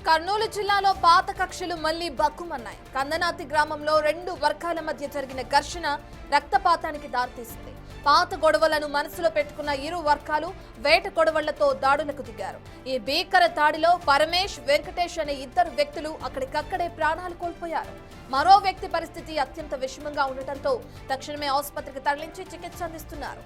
కర్నూలు జిల్లాలో పాత కక్షలు మళ్లీ బక్కుమన్నాయి. కందనాతి గ్రామంలో రెండు వర్గాల మధ్య జరిగిన ఘర్షణ రక్తపాతానికి దారితీసింది. పాత గొడవలను మనసులో పెట్టుకున్న ఇరు వర్గాలు వేట గొడవలతో దాడులకు దిగారు. ఈ భీకర దాడిలో పరమేష్, వెంకటేష్ అనే ఇద్దరు వ్యక్తులు అక్కడికక్కడే ప్రాణాలు కోల్పోయారు. మరో వ్యక్తి పరిస్థితి అత్యంత విషమంగా ఉండటంతో తక్షణమే ఆసుపత్రికి తరలించి చికిత్స అందిస్తున్నారు.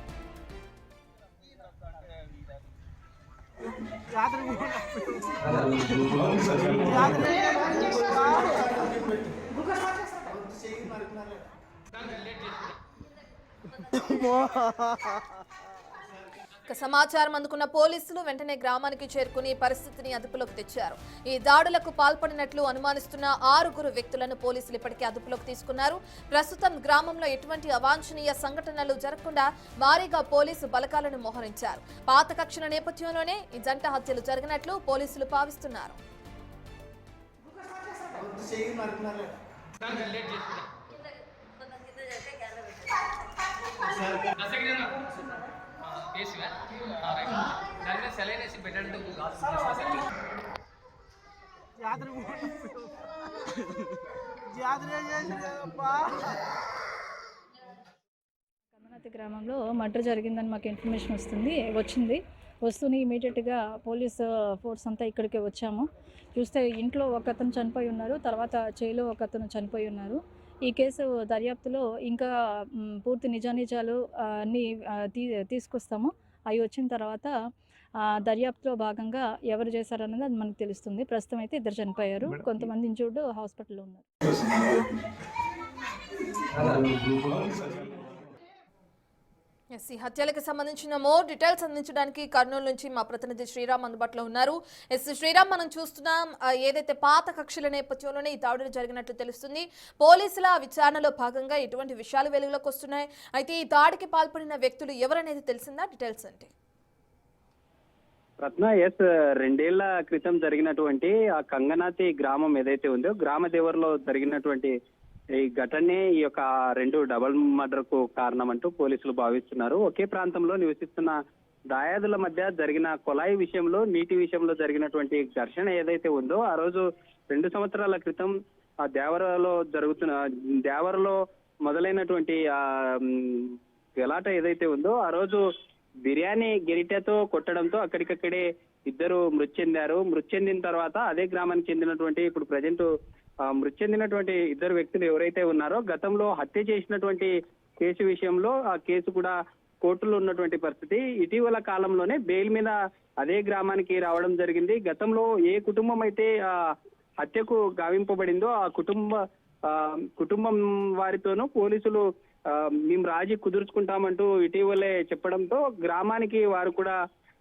సమాచారం అందుకున్న పోలీసులు వెంటనే గ్రామానికి చేరుకుని పరిస్థితిని అదుపులోకి తెచ్చారు. ఈ దాడులకు పాల్పడినట్లు అనుమానిస్తున్న 6 వ్యక్తులను పోలీసులు ఇప్పటికే అదుపులోకి తీసుకున్నారు. ప్రస్తుతం గ్రామంలో ఎటువంటి అవాంఛనీయ సంఘటనలు జరగకుండా భారీగా పోలీసు బలగాలను మోహరించారు. పాత కక్షల నేపథ్యంలోనే ఈ జంట హత్యలు జరిగినట్లు పోలీసులు భావిస్తున్నారు. కందనాతి గ్రామంలో మర్డర్ జరిగిందని మాకు ఇన్ఫర్మేషన్ వస్తూనే ఇమీడియట్గా పోలీస్ ఫోర్స్ అంతా ఇక్కడికి వచ్చాము. చూస్తే ఇంట్లో ఒక అతను చనిపోయి ఉన్నారు, తర్వాత చేలో ఒక అతను చనిపోయి ఉన్నారు. ఈ కేసు దర్యాప్తులో ఇంకా పూర్తి నిజానిజాలు అన్నీ తీసుకొస్తాము. అవి వచ్చిన తర్వాత దర్యాప్తులో భాగంగా ఎవరు చేశారన్నది అది మనకు తెలుస్తుంది. ప్రస్తుతం అయితే 2 చనిపోయారు, కొంతమంది ఇంజూర్డ్ హాస్పిటల్లో ఉన్నారు. ఈ హత్యలకు సంబంధించిన మోర్ డీటెయిల్స్ అందించడానికి కర్నూలు నుంచి మా ప్రతినిధి శ్రీరామ్ అందుబాటులో ఉన్నారు. శ్రీరామ్, మనం చూస్తున్నాం ఏదైతే పాత కక్షల నేపథ్యంలోనే ఈ దాడులు జరిగినట్లు తెలుస్తుంది. పోలీసుల విచారణలో భాగంగా ఎటువంటి విషయాలు వెలుగులోకి వస్తున్నాయి? అయితే ఈ దాడికి పాల్పడిన వ్యక్తులు ఎవరనేది తెలిసిందా? డీటెయిల్స్ అంటే రత్న, 2 ఏళ్ల క్రితం జరిగినటువంటి ఆ కంగనాతి గ్రామం ఏదైతే ఉందో గ్రామ దేవరలో జరిగినటువంటి ఈ ఘటనే ఈ యొక్క 2 డబుల్ మర్డర్ కు కారణం అంటూ పోలీసులు భావిస్తున్నారు. ఒకే ప్రాంతంలో నివసిస్తున్న దాయాదుల మధ్య జరిగిన కొలాయి విషయంలో, నీటి విషయంలో జరిగినటువంటి ఘర్షణ ఏదైతే ఉందో ఆ రోజు 2 సంవత్సరాల క్రితం ఆ దేవరలో మొదలైనటువంటి ఆ గలాట ఏదైతే ఉందో ఆ రోజు బిర్యానీ గెరిటతో కొట్టడంతో అక్కడికక్కడే ఇద్దరు మృతి చెందారు. మృతి చెందిన తర్వాత అదే గ్రామానికి చెందినటువంటి ఇప్పుడు ప్రజెంట్ మృతి చెందినటువంటి 2 వ్యక్తులు ఎవరైతే ఉన్నారో గతంలో హత్య చేసినటువంటి కేసు విషయంలో ఆ కేసు కూడా కోర్టులో ఉన్నటువంటి పరిస్థితి. ఇటీవల కాలంలోనే బెయిల్ మీద అదే గ్రామానికి రావడం జరిగింది. గతంలో ఏ కుటుంబం అయితే హత్యకు గావింపబడిందో ఆ కుటుంబం వారితోనూ పోలీసులు మేము రాజీ కుదుర్చుకుంటామంటూ ఇటీవలే చెప్పడంతో గ్రామానికి వారు కూడా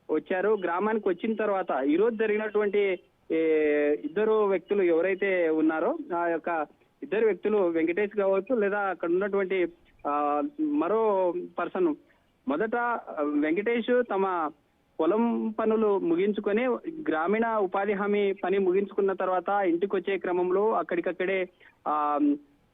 వచ్చారు. గ్రామానికి వచ్చిన తర్వాత ఈ రోజు జరిగినటువంటి 2 వ్యక్తులు ఎవరైతే ఉన్నారో ఆ యొక్క 2 వ్యక్తులు వెంకటేష్ కావచ్చు లేదా అక్కడ ఉన్నటువంటి మరో పర్సన్. మొదట వెంకటేష్ తమ పొలం పనులు ముగించుకొని గ్రామీణ ఉపాధి హామీ పని ముగించుకున్న తర్వాత ఇంటికి వచ్చే క్రమంలో అక్కడికక్కడే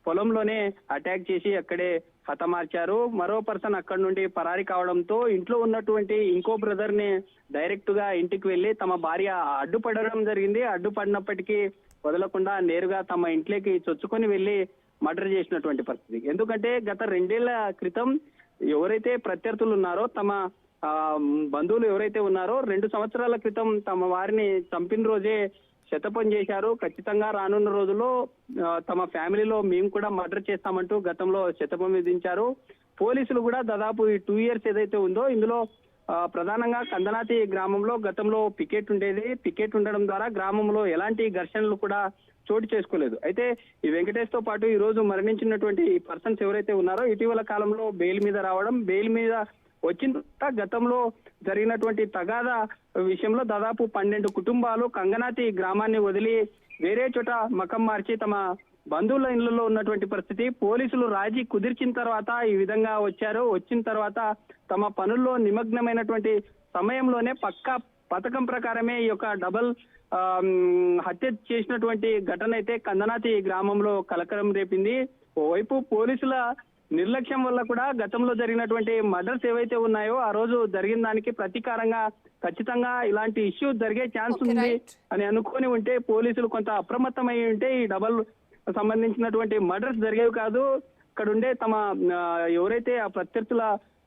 పొలంలోనే అటాక్ చేసి అక్కడే హతమార్చారు. మరో పర్సన్ అక్కడి నుండి పరారి కావడంతో ఇంట్లో ఉన్నటువంటి ఇంకో బ్రదర్ ని డైరెక్ట్ గా ఇంటికి వెళ్లి తమ భార్య అడ్డుపడడం జరిగింది. అడ్డుపడినప్పటికీ వదలకుండా నేరుగా తమ ఇంట్లోకి చొచ్చుకొని వెళ్లి మర్డర్ చేసినటువంటి పరిస్థితి. ఎందుకంటే గత 2 ఏళ్ల క్రితం ఎవరైతే ప్రత్యర్థులు ఉన్నారో, తమ బంధువులు ఎవరైతే ఉన్నారో 2 సంవత్సరాల క్రితం తమ వారిని చంపిన రోజే శతపం చేశారు. ఖచ్చితంగా రానున్న రోజుల్లో తమ ఫ్యామిలీలో మేము కూడా మర్డర్ చేస్తామంటూ గతంలో శతపం విధించారు. పోలీసులు కూడా దాదాపు ఈ 2 ఇయర్స్ ఏదైతే ఉందో ఇందులో ప్రధానంగా కందనాతి గ్రామంలో గతంలో పికెట్ ఉండేది. పికెట్ ఉండడం ద్వారా గ్రామంలో ఎలాంటి ఘర్షణలు కూడా చోటు చేసుకోలేదు. అయితే ఈ వెంకటేష్ తో పాటు ఈ రోజు మరణించినటువంటి పర్సన్స్ ఎవరైతే ఉన్నారో ఇటీవల కాలంలో బెయిల్ మీద రావడం, బెయిల్ మీద వచ్చిన తర్వాత గతంలో జరిగినటువంటి తగాదా విషయంలో దాదాపు 12 కుటుంబాలు కంగనాతి గ్రామాన్ని వదిలి వేరే చోట మకం మార్చి తమ బంధువుల ఇళ్లలో ఉన్నటువంటి పరిస్థితి. పోలీసులు రాజీ కుదిర్చిన తర్వాత ఈ విధంగా వచ్చారు. వచ్చిన తర్వాత తమ పనుల్లో నిమగ్నమైనటువంటి సమయంలోనే పక్కా పథకం ప్రకారమే ఈ యొక్క డబల్ హత్య చేసినటువంటి ఘటన అయితే కందనాతి గ్రామంలో కలకలం రేపింది. ఓవైపు పోలీసుల నిర్లక్ష్యం వల్ల కూడా గతంలో జరిగినటువంటి మర్డర్స్ ఏవైతే ఉన్నాయో ఆ రోజు జరిగిన దానికి ప్రతీకారంగా ఖచ్చితంగా ఇలాంటి ఇష్యూ జరిగే ఛాన్స్ Okay, ఉంది right. అని అనుకొని ఉంటే పోలీసులు కొంత అప్రమత్తమై ఉంటే ఈ డబల్ సంబంధించినటువంటి మర్డర్స్ జరిగేవి కాదు. ఇక్కడ ఉండే తమ ఎవరైతే ఆ ప్రత్యర్థుల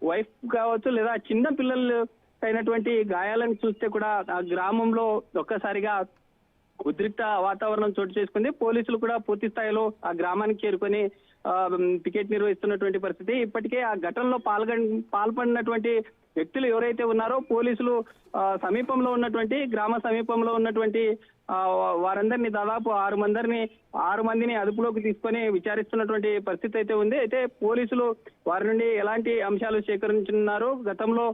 వైఫ్ కావచ్చు లేదా చిన్న పిల్లలు అయినటువంటి గాయాలను చూస్తే కూడా ఆ గ్రామంలో ఒక్కసారిగా ఉద్రిక్త వాతావరణం చోటు చేసుకుంది. పోలీసులు కూడా పూర్తి స్థాయిలో ఆ గ్రామానికి చేరుకొని పికెట్ నిర్వహిస్తున్నటువంటి పరిస్థితి. ఇప్పటికే ఆ ఘటనలో పాల్పడినటువంటి వ్యక్తులు ఎవరైతే ఉన్నారో పోలీసులు సమీపంలో ఉన్నటువంటి గ్రామ సమీపంలో ఉన్నటువంటి వారందరినీ దాదాపు 6 మందిని అదుపులోకి తీసుకొని విచారిస్తున్నటువంటి పరిస్థితి అయితే ఉంది. అయితే పోలీసులు వారి నుండి ఎలాంటి అంశాలు సేకరించున్నారు, గతంలో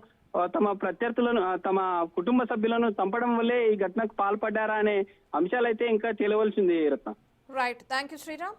తమ ప్రత్యర్థులను తమ కుటుంబ సభ్యులను చంపడం వల్లే ఈ ఘటనకు పాల్పడ్డారా అనే అంశాలైతే ఇంకా తేలవలసింది Ratna. Right, thank you Sriram.